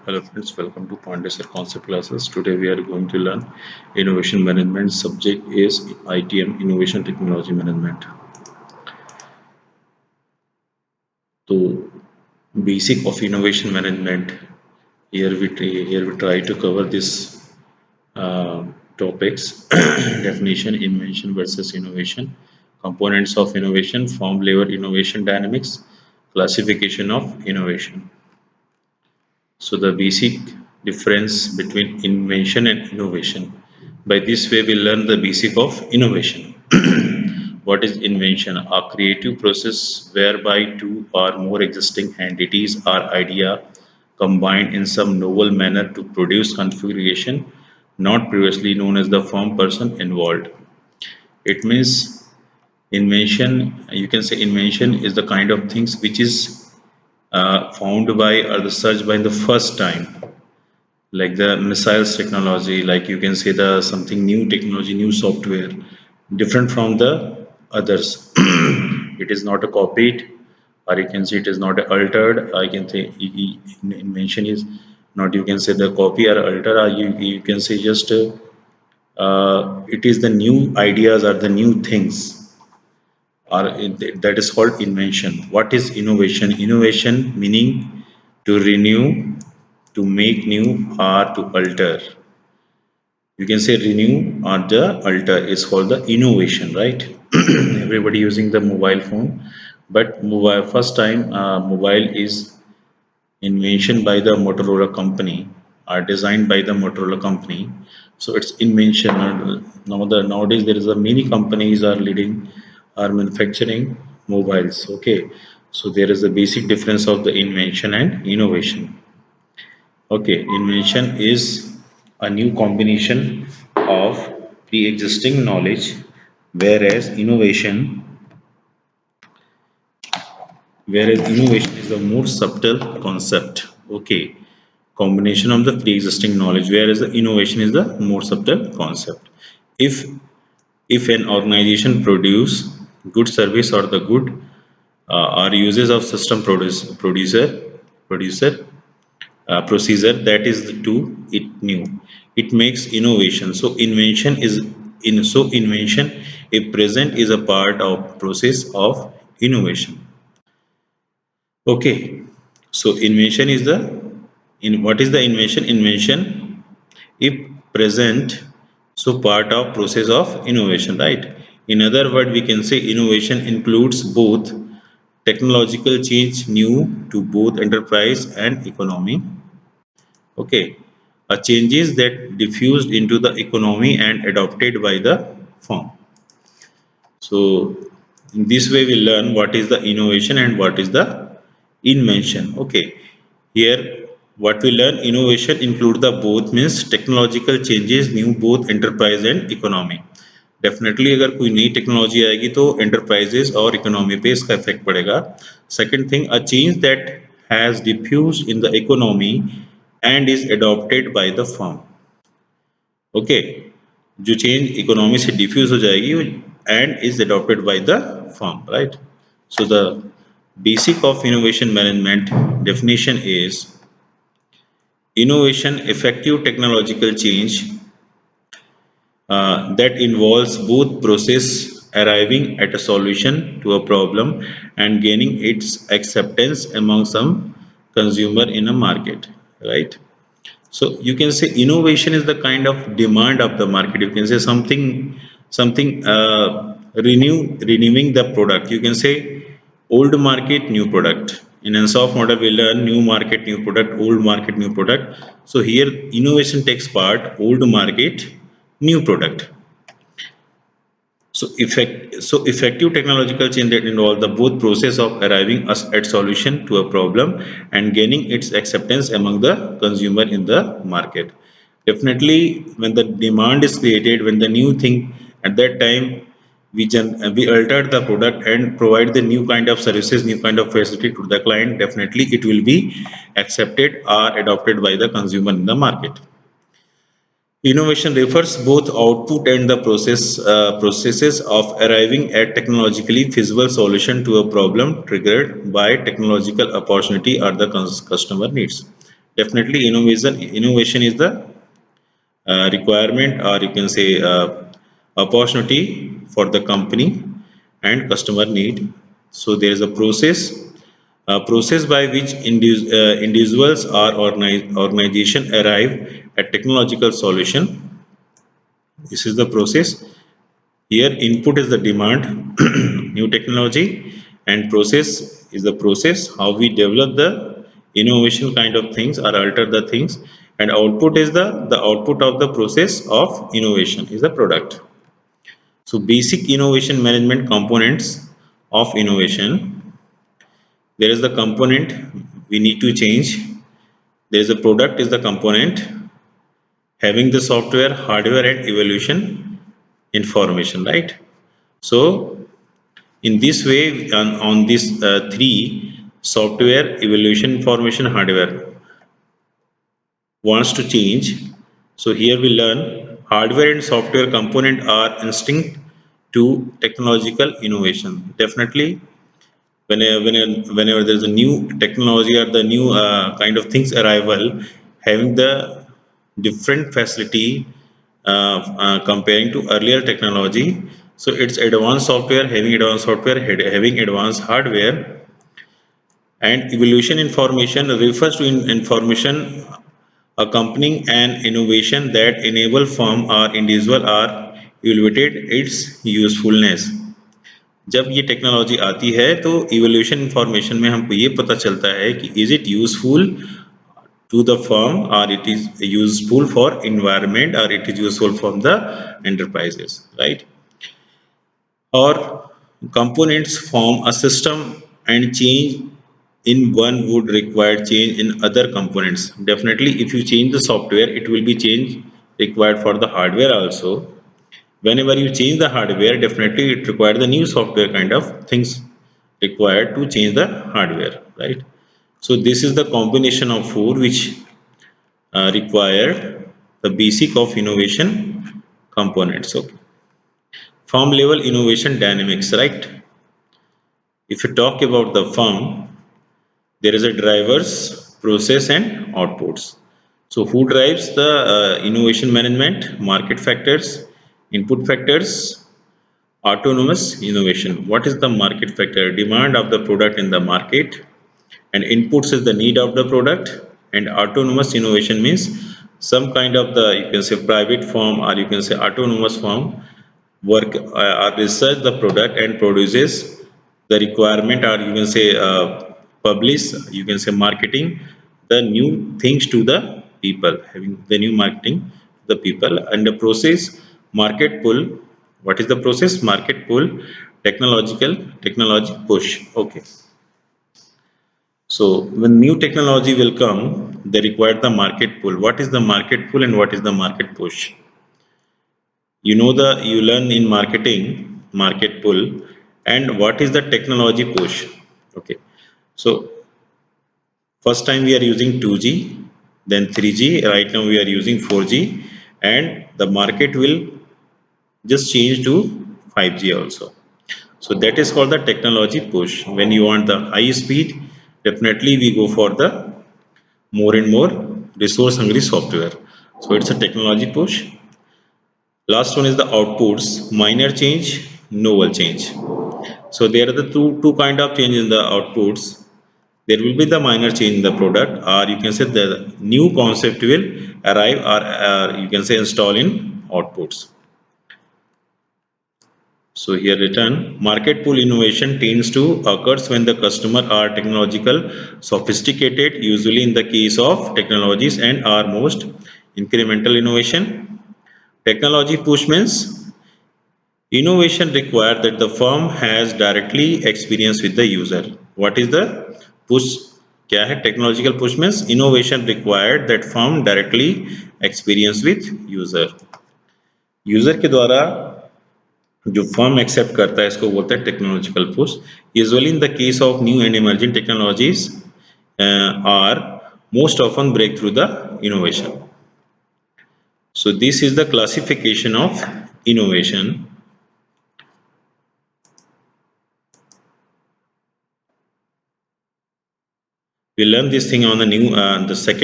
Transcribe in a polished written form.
Hello friends, welcome to Poindexter Concept Classes. Today we are going to learn Innovation Management. Subject is ITM, Innovation Technology Management. So, basic of innovation management. Here we try to cover this uh, topics: definition, invention versus innovation, components of innovation, form, lever, innovation dynamics, classification of innovation. So the basic difference between invention and innovation. By this way, we learn the basic of innovation. What is invention? A creative process whereby two or more existing entities or idea combined in some novel manner to produce configuration not previously known as the firm person involved. It means invention, you can say invention is the kind of things which is found by or the search by the first time, like the missiles technology, like you can say the something new technology, new software, different from the others. It is not a copied, or you can say it is not a altered. I can say invention is not, you can say the copy or alter, or you can say just it is the new ideas or the new things, or that is called invention. What is innovation? Innovation meaning to renew, to make new, or to alter. You can say renew or the alter is called the innovation, right? Everybody using the mobile phone, but mobile first time mobile is invention by the Motorola company, are designed by the Motorola company. So it's invention. Nowadays there is a many companies are leading, are manufacturing mobiles. Okay, so there is a basic difference of the invention and innovation. Okay, invention is a new combination of pre-existing knowledge, whereas innovation is a more subtle concept. Okay, combination of the pre-existing knowledge, whereas the innovation is the more subtle concept. If if an organization produce good service or the good or uses of system producer procedure that is to it new, it makes innovation. So invention is invention, if present, is a part of process of innovation. Okay, so invention is the, in what is the invention? Invention, if present, so part of process of innovation, right? In other word, we can say innovation includes both technological change new to both enterprise and economy. Okay, a changes that diffused into the economy and adopted by the firm. So in this way we learn what is the innovation and what is the invention. Okay, here what we learn, innovation include the both, means technological changes new both enterprise and economy. Definitely अगर कोई नई technology आएगी तो enterprises और economy पे इसका effect पड़ेगा. Second thing, a change that has diffuse in the economy and is adopted by the firm. Okay, जो चेंज इकोनॉमी से डिफ्यूज हो जाएगी and is adopted by the firm, right? So the basic of innovation management definition is innovation effective technological change that involves both process arriving at a solution to a problem and gaining its acceptance among some consumer in a market, right? So you can say innovation is the kind of demand of the market. You can say something renewing the product. You can say old market, new product. In Ansoff model, we learn new market, new product, old market, new product. So here innovation takes part, old market, new product. So effective technological change that involve the both process of arriving at solution to a problem and gaining its acceptance among the consumer in the market. Definitely, when the demand is created, when the new thing at that time we alter the product and provide the new kind of services, new kind of facility to the client. Definitely, it will be accepted or adopted by the consumer in the market. Innovation refers both output and the processes of arriving at technologically feasible solution to a problem triggered by technological opportunity or the customer needs. Definitely, innovation is the requirement, or you can say opportunity for the company and customer need. So there is a process by which individuals or organization arrive at technological solution. This is the process. Here, input is the demand, new technology, and process is the process how we develop the innovation kind of things or alter the things. And output is the output of the process of innovation is the product. So, basic innovation management components of innovation. There is the component we need to change. There is a product is the component having the software, hardware, and evolution information, right? So in this way, on these three software, evaluation, information, hardware wants to change. So here we learn hardware and software component are instinct to technological innovation. Definitely, whenever there's a new technology or the new kind of things arrival, having the different facility comparing to earlier technology. So it's advanced software, having advanced software, having advanced hardware, and evolution information refers to information accompanying an innovation that enable firm or individual or evaluated its usefulness. जब ये technology आती है तो evolution information में हमको ये पता चलता है कि is it useful to the firm or it is useful for environment or it is useful from the enterprises, right? Or components form a system and change in one would require change in other components. Definitely if you change the software it will be change required for the hardware also. Whenever you change the hardware definitely it requires the new software kind of things required to change the hardware, right? So this is the combination of four which required the basic of innovation components. Okay. Firm level innovation dynamics, right? If you talk about the firm, there is a drivers, process, and outputs. So who drives the innovation management? Market factors, input factors, autonomous innovation. What is the market factor? Demand of the product in the market, and inputs is the need of the product, and autonomous innovation means some kind of the you can say private firm or you can say autonomous firm work or research the product and produces the requirement or you can say publish you can say marketing the new things to the people, having the new marketing to the people. And the process market pull. What is the process? Market pull, technology push. Okay. So when new technology will come, they require the market pull. What is the market pull and what is the market push? You learn in marketing market pull and what is the technology push. Okay. So first time we are using 2G, then 3G. Right now we are using 4G, and the market will just change to 5G also. So that is called the technology push. When you want the high speed, definitely we go for the more and more resource hungry software. So it's a technology push. Last one is the outputs, minor change, novel change. So there are the two kind of change in the outputs. There will be the minor change in the product, or you can say the new concept will arrive, or you can say install in outputs. So here written, market pull innovation tends to occurs when the customer are technological sophisticated, usually in the case of technologies and are most incremental innovation. Technology push means innovation require that the firm has directly experience with the user. What is the push? क्या है? Technological push means innovation required that firm directly experience with user. User के द्वारा जो firm accept करता है इसको बोलते हैं technological push. Usually in the case of new and emerging technologies are most often break through the innovation. So this is the classification of innovation. We learn this thing on the second